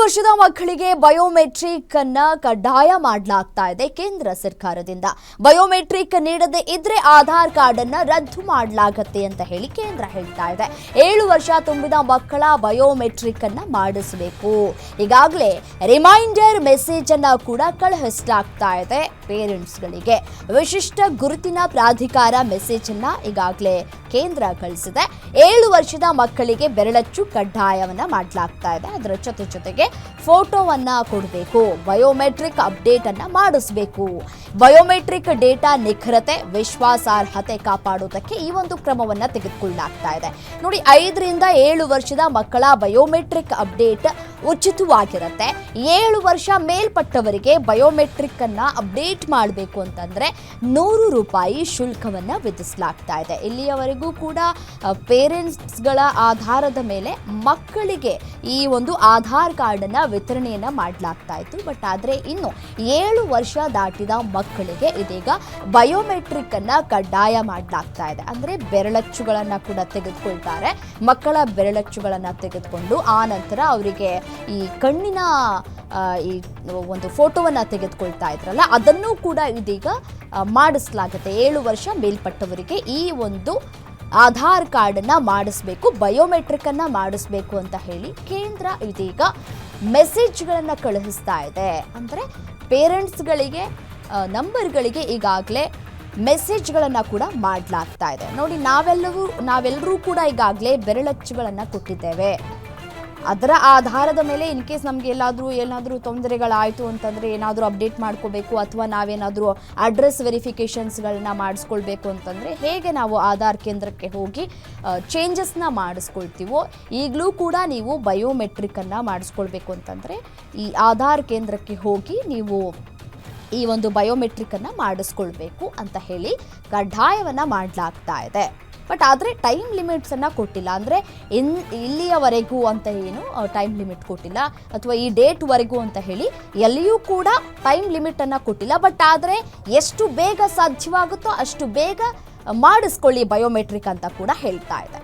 ವರ್ಷದ ಮಕ್ಕಳಿಗೆ ಬಯೋಮೆಟ್ರಿಕ್ ಅನ್ನ ಕಡ್ಡಾಯ ಮಾಡಲಾಗ್ತಾ ಇದೆ ಕೇಂದ್ರ ಸರ್ಕಾರದಿಂದ. ಬಯೋಮೆಟ್ರಿಕ್ ನೀಡದೇ ಇದ್ರೆ ಆಧಾರ್ ಕಾರ್ಡ್ ಅನ್ನ ರದ್ದು ಮಾಡಲಾಗುತ್ತೆ ಅಂತ ಹೇಳಿ ಕೇಂದ್ರ ಹೇಳ್ತಾ ಇದೆ. 7 ವರ್ಷ ತುಂಬಿದ ಮಕ್ಕಳ ಬಯೋಮೆಟ್ರಿಕ್ ಅನ್ನ ಮಾಡಿಸಬೇಕು. ಈಗಾಗಲೇ ರಿಮೈಂಡರ್ ಮೆಸೇಜ್ ಅನ್ನ ಕೂಡ ಕಳುಹಿಸಲಾಗ್ತಾ ಇದೆ ಪೇರೆಂಟ್ಸ್ಗಳಿಗೆ. ವಿಶಿಷ್ಟ ಗುರುತಿನ ಪ್ರಾಧಿಕಾರ ಮೆಸೇಜ್ ಅನ್ನ ಈಗಾಗಲೇ ಕೇಂದ್ರ ಕಳಿಸಿದೆ. 7 ವರ್ಷದ ಮಕ್ಕಳಿಗೆ ಬೆರಳಚ್ಚು ಕಡ್ಡಾಯವನ್ನ ಮಾಡಲಾಗ್ತಾ ಇದೆ. ಅದರ ಜೊತೆಗೆ ಫೋಟೋವನ್ನ ಕೊಡಬೇಕು, ಬಯೋಮೆಟ್ರಿಕ್ ಅಪ್ಡೇಟ್ ಅನ್ನ ಮಾಡಿಸಬೇಕು. ಬಯೋಮೆಟ್ರಿಕ್ ಡೇಟಾ ನಿಖರತೆ, ವಿಶ್ವಾಸಾರ್ಹತೆ ಕಾಪಾಡುವುದಕ್ಕೆ ಈ ಒಂದು ಕ್ರಮವನ್ನ ತೆಗೆದುಕೊಳ್ಳಲಾಗ್ತಾ ಇದೆ. ನೋಡಿ, 5 ರಿಂದ 7 ವರ್ಷದ ಮಕ್ಕಳ ಬಯೋಮೆಟ್ರಿಕ್ ಅಪ್ಡೇಟ್ ಉಚಿತವಾಗಿರುತ್ತೆ. 7 ವರ್ಷ ಮೇಲ್ಪಟ್ಟವರಿಗೆ ಬಯೋಮೆಟ್ರಿಕ್ ಅನ್ನ ಅಪ್ಡೇಟ್ ಮಾಡಬೇಕು ಅಂತಂದ್ರೆ 100 ರೂಪಾಯಿ ಶುಲ್ಕವನ್ನ ವಿಧಿಸಲಾಗ್ತಾ ಇದೆ. ಇಲ್ಲಿಯವರೆಗೂ ಕೂಡ ಪೇರೆಂಟ್ಸ್ಗಳ ಆಧಾರದ ಮೇಲೆ ಮಕ್ಕಳಿಗೆ ಈ ಒಂದು ಆಧಾರ್ ಕಾರ್ಡ್ ಅನ್ನ ವಿತರಣೆಯನ್ನ ಮಾಡಲಾಗ್ತಾ ಇತ್ತು. ಬಟ್ ಆದ್ರೆ ಇನ್ನು 7 ವರ್ಷ ದಾಟಿದ ಮಕ್ಕಳಿಗೆ ಇದೀಗ ಬಯೋಮೆಟ್ರಿಕ್ ಅನ್ನ ಕಡ್ಡಾಯ ಮಾಡಲಾಗ್ತಾ ಇದೆ. ಅಂದ್ರೆ ಬೆರಳಚ್ಚುಗಳನ್ನ ಕೂಡ ತೆಗೆದುಕೊಳ್ತಾರೆ. ಮಕ್ಕಳ ಬೆರಳಚ್ಚುಗಳನ್ನ ತೆಗೆದುಕೊಂಡು ಆ ನಂತರ ಅವರಿಗೆ ಈ ಕಣ್ಣಿನ ಈ ಒಂದು ಫೋಟೋವನ್ನ ತೆಗೆದುಕೊಳ್ತಾ ಇದ್ರಲ್ಲ, ಅದನ್ನು ಕೂಡ ಇದೀಗ ಮಾಡಿಸಲಾಗುತ್ತೆ. 7 ವರ್ಷ ಮೇಲ್ಪಟ್ಟವರಿಗೆ ಈ ಒಂದು ಆಧಾರ್ ಕಾರ್ಡ್ ಅನ್ನ ಮಾಡಿಸ್ಬೇಕು, ಬಯೋಮೆಟ್ರಿಕ್ ಅನ್ನ ಮಾಡಿಸ್ಬೇಕು ಅಂತ ಹೇಳಿ ಕೇಂದ್ರ ಇದೀಗ ಮೆಸೇಜ್ಗಳನ್ನ ಕಳುಹಿಸ್ತಾ ಇದೆ. ಅಂದ್ರೆ ಪೇರೆಂಟ್ಸ್ಗಳಿಗೆ ನಂಬರ್ಗಳಿಗೆ ಈಗಾಗಲೇ ಮೆಸೇಜ್ಗಳನ್ನ ಕೂಡ ಮಾಡಲಾಗ್ತಾ ಇದೆ. ನೋಡಿ, ನಾವೆಲ್ಲರೂ ಕೂಡ ಈಗಾಗಲೇ ಬೆರಳಚ್ಚುಗಳನ್ನ ಕೊಟ್ಟಿದ್ದೇವೆ. ಅದರ ಆಧಾರದ ಮೇಲೆ ಇನ್ ಕೇಸ್ ನಮ್ಗೆ ಏನಾದರೂ ತೊಂದರೆಗಳಾಯಿತು ಅಂತಂದರೆ, ಏನಾದರೂ ಅಪ್ಡೇಟ್ ಮಾಡ್ಕೋಬೇಕು ಅಥವಾ ನಾವೇನಾದರೂ ಅಡ್ರೆಸ್ ವೆರಿಫಿಕೇಷನ್ಸ್ಗಳನ್ನ ಮಾಡಿಸ್ಕೊಳ್ಬೇಕು ಅಂತಂದರೆ ಹೇಗೆ ನಾವು ಆಧಾರ್ ಕೇಂದ್ರಕ್ಕೆ ಹೋಗಿ ಚೇಂಜಸ್ನ ಮಾಡಿಸ್ಕೊಳ್ತೀವೋ, ಈಗಲೂ ಕೂಡ ನೀವು ಬಯೋಮೆಟ್ರಿಕನ್ನು ಮಾಡಿಸ್ಕೊಳ್ಬೇಕು ಅಂತಂದರೆ ಈ ಆಧಾರ್ ಕೇಂದ್ರಕ್ಕೆ ಹೋಗಿ ನೀವು ಈ ಒಂದು ಬಯೋಮೆಟ್ರಿಕನ್ನು ಮಾಡಿಸ್ಕೊಳ್ಬೇಕು ಅಂತ ಹೇಳಿ ಕಡ್ಡಾಯವನ್ನು ಮಾಡಲಾಗ್ತಾ ಇದೆ. ಬಟ್ ಆದರೆ ಟೈಮ್ ಲಿಮಿಟ್ಸನ್ನು ಕೊಟ್ಟಿಲ್ಲ. ಅಂದರೆ ಇಲ್ಲಿಯವರೆಗೂ ಅಂತ ಏನು ಟೈಮ್ ಲಿಮಿಟ್ ಕೊಟ್ಟಿಲ್ಲ, ಅಥವಾ ಈ ಡೇಟ್ವರೆಗೂ ಅಂತ ಹೇಳಿ ಎಲ್ಲಿಯೂ ಕೂಡ ಟೈಮ್ ಲಿಮಿಟನ್ನು ಕೊಟ್ಟಿಲ್ಲ. ಬಟ್ ಆದರೆ ಎಷ್ಟು ಬೇಗ ಸಾಧ್ಯವಾಗುತ್ತೋ ಅಷ್ಟು ಬೇಗ ಮಾಡಿಸ್ಕೊಳ್ಳಿ ಬಯೋಮೆಟ್ರಿಕ್ ಅಂತ ಕೂಡ ಹೇಳ್ತಾ ಇದೆ.